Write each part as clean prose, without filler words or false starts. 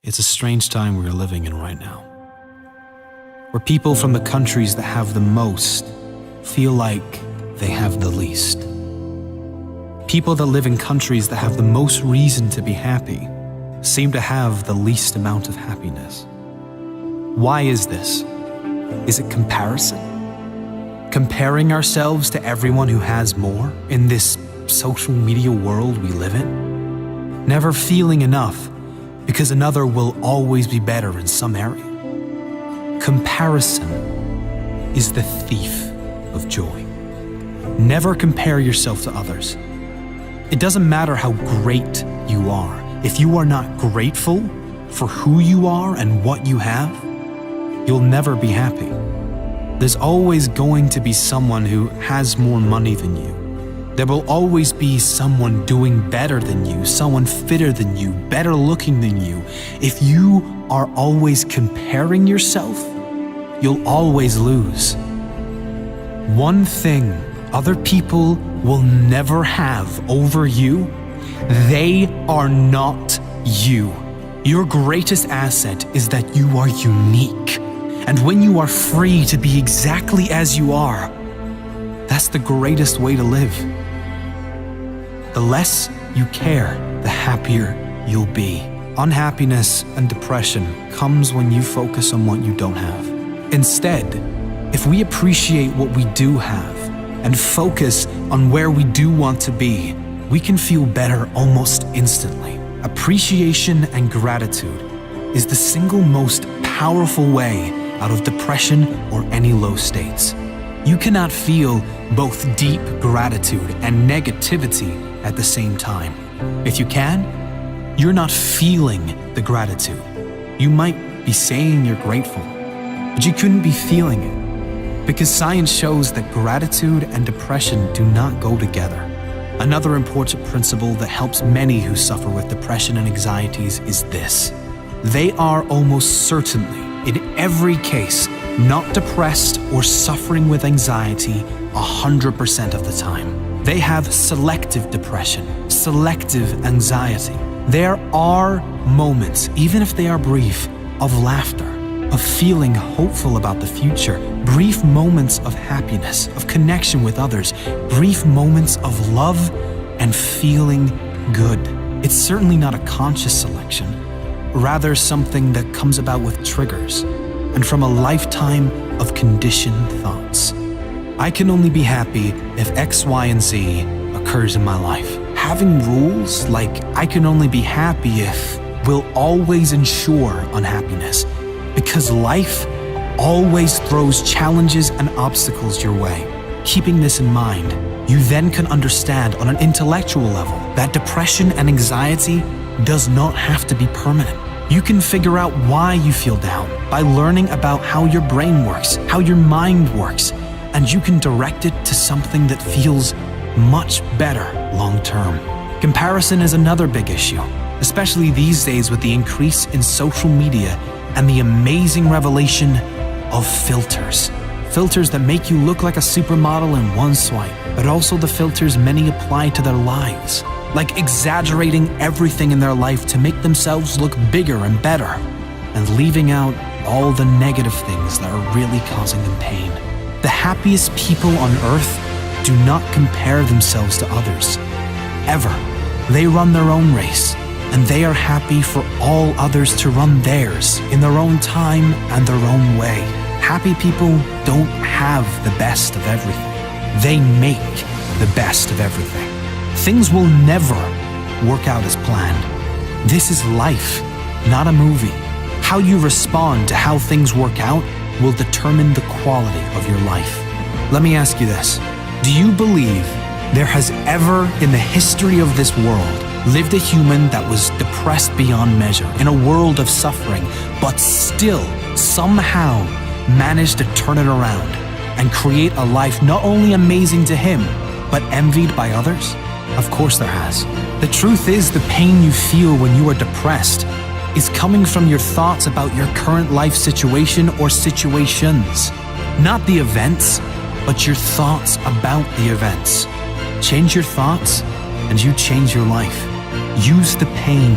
It's a strange time we are living in right now, where people from the countries that have the most feel like they have the least. People that live in countries that have the most reason to be happy seem to have the least amount of happiness. Why is this? Is it comparison? Comparing ourselves to everyone who has more in this social media world we live in? Never feeling enough because another will always be better in some area. Comparison is the thief of joy. Never compare yourself to others. It doesn't matter how great you are. If you are not grateful for who you are and what you have, you'll never be happy. There's always going to be someone who has more money than you. There will always be someone doing better than you, someone fitter than you, better looking than you. If you are always comparing yourself, you'll always lose. One thing other people will never have over you, they are not you. Your greatest asset is that you are unique. And when you are free to be exactly as you are, that's the greatest way to live. The less you care, the happier you'll be. Unhappiness and depression comes when you focus on what you don't have. Instead, if we appreciate what we do have and focus on where we do want to be, we can feel better almost instantly. Appreciation and gratitude is the single most powerful way out of depression or any low states. You cannot feel both deep gratitude and negativity at the same time. If you can, you're not feeling the gratitude. You might be saying you're grateful, but you couldn't be feeling it, because science shows that gratitude and depression do not go together. Another important principle that helps many who suffer with depression and anxieties is this: they are almost certainly, in every case, not depressed or suffering with anxiety 100% of the time. They have selective depression, selective anxiety. There are moments, even if they are brief, of laughter, of feeling hopeful about the future, brief moments of happiness, of connection with others, brief moments of love and feeling good. It's certainly not a conscious selection, rather something that comes about with triggers and from a lifetime of conditioned thoughts. I can only be happy if X, Y, and Z occurs in my life. Having rules like I can only be happy if will always ensure unhappiness, because life always throws challenges and obstacles your way. Keeping this in mind, you then can understand on an intellectual level that depression and anxiety does not have to be permanent. You can figure out why you feel down by learning about how your brain works, how your mind works, and you can direct it to something that feels much better long-term. Comparison is another big issue, especially these days with the increase in social media and the amazing revelation of filters. Filters that make you look like a supermodel in one swipe, but also the filters many apply to their lives, like exaggerating everything in their life to make themselves look bigger and better, and leaving out all the negative things that are really causing them pain. The happiest people on earth do not compare themselves to others, ever. They run their own race, and they are happy for all others to run theirs in their own time and their own way. Happy people don't have the best of everything. They make the best of everything. Things will never work out as planned. This is life, not a movie. How you respond to how things work out will determine the quality of your life. Let me ask you this. Do you believe there has ever in the history of this world lived a human that was depressed beyond measure in a world of suffering, but still somehow managed to turn it around and create a life not only amazing to him, but envied by others? Of course there has. The truth is, the pain you feel when you are depressed is coming from your thoughts about your current life situation or situations. Not the events, but your thoughts about the events. Change your thoughts and you change your life. Use the pain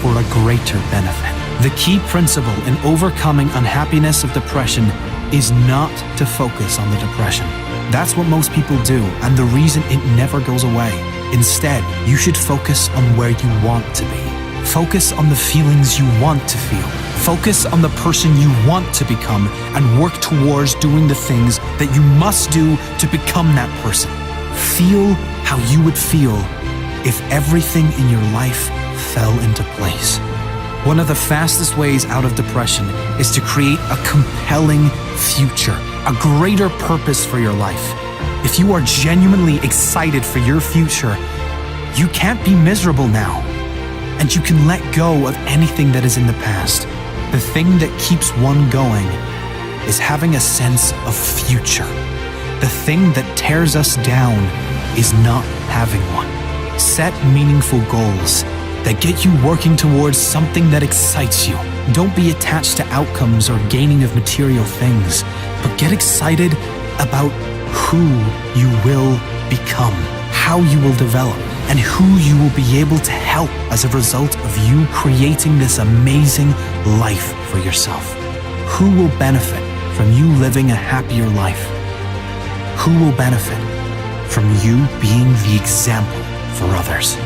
for a greater benefit. The key principle in overcoming unhappiness of depression is not to focus on the depression. That's what most people do, and the reason it never goes away. Instead, you should focus on where you want to be. Focus on the feelings you want to feel. Focus on the person you want to become and work towards doing the things that you must do to become that person. Feel how you would feel if everything in your life fell into place. One of the fastest ways out of depression is to create a compelling future, a greater purpose for your life. If you are genuinely excited for your future, you can't be miserable now. And you can let go of anything that is in the past. The thing that keeps one going is having a sense of future. The thing that tears us down is not having one. Set meaningful goals that get you working towards something that excites you. Don't be attached to outcomes or gaining of material things, but get excited about who you will become, how you will develop, and who you will be able to help as a result of you creating this amazing life for yourself. Who will benefit from you living a happier life? Who will benefit from you being the example for others?